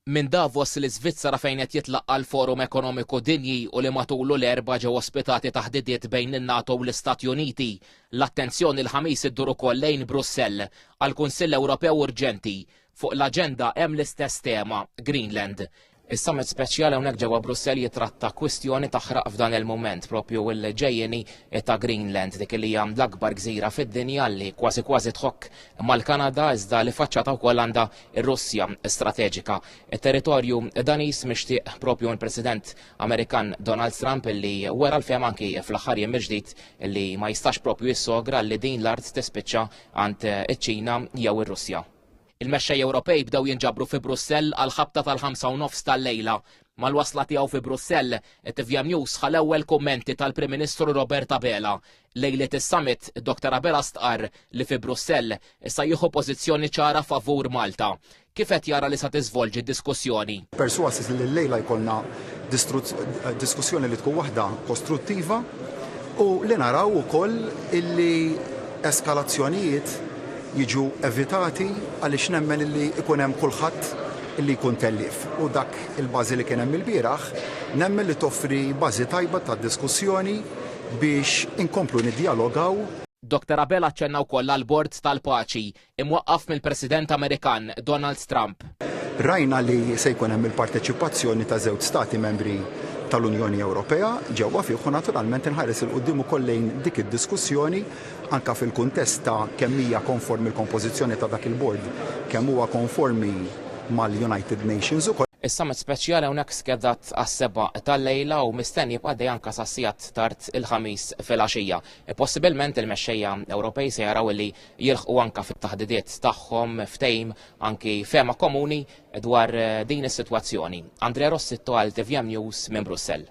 Minn Davos l-Iżvizzera fejn qed jitlaq għal Forum Ekonomiku Dinji u li matulu l-erba' ġew ospitati taħdidiet bejn in-NATO u l-Istati Uniti, l-attenzjoni l-ħamis iddur ukoll lejn Brussell għal Kunsill Ewropew urġenti. Fuq l-aġenda hemm l-istess tema, Greenland. Is-summit speċjali hawnhekk ġewwa Brussell jitratta kwistjoni taħraq f'dan il-mument propju l-ġejjeni ta' Greenland, dik li hija l-akbar gżira fid-dinja li kważi tħokk mal-Kanada iżda li faċċata wkoll għandha r-Russja strateġika. Il-territorju Danis mixtieq propju l-President Amerikan Donald Trump li wera l-fehm anki fl-aħħar jiem il-ġdid li ma jistax propju jissogra li din l-art tispiċċa għand iċ-Ċina jew ir-Russja. Il-mexxej Ewropej bdew jinġabru fi Brussell għal ħabta tal-5:30 tal-lejla. Mal-wasla tiegħu fi Brussell, TVM News ħal ewwel kummenti tal-Prim Ministru Robert Abela. Lejlet is-summit, Dr. Abela stqarr li fi Brussell issa jieħu pożizzjoni ċara favur Malta. Kif qed jara li sa tiżvolġi d-diskussjoni? Perswasis li l-lejla jkollna diskussjoni li tkun waħda kostruttiva u li naraw ukoll illi eskalazzjonijiet jiġu evitati għaliex nemmen illi ikun hemm kulħadd illi jkun tellif. U dak il-bażi li kien hemm il-bieraħ nemmen li toffri bażi tajba tad-diskussjoni biex inkomplu niddialogaw. Dr. Abela ċenna wkoll għall-Bord tal-Paċi imwaqqaf mill-President Amerikan Donald Trump. Rajna li se jkun hemm il-parteċipazzjoni ta' żewġ stati membri tal-Unjoni Ewropea ġewwa fih u naturalment inħares il-qudiem ukoll lejn dik id-diskussjoni anke fil-kuntest ta' kemm hija konformi l-kompożizzjoni ta' dak il-bord, kemm huwa konformi mal-United Nations ukoll. Is-summit speċjali hawnhekk skedat għas-7 tal-lejla u mistenni jibqa' dejjem anke sassijat tard il-ħamis fil-għaxija. Possibilment il-mexxejja Ewropej se jaraw li jilħqu anke fit-taħdidiet tagħhom ftehim anki fema komuni dwar din is-sitwazzjoni. Andrea Rossitto għal TVM News minn Brussell.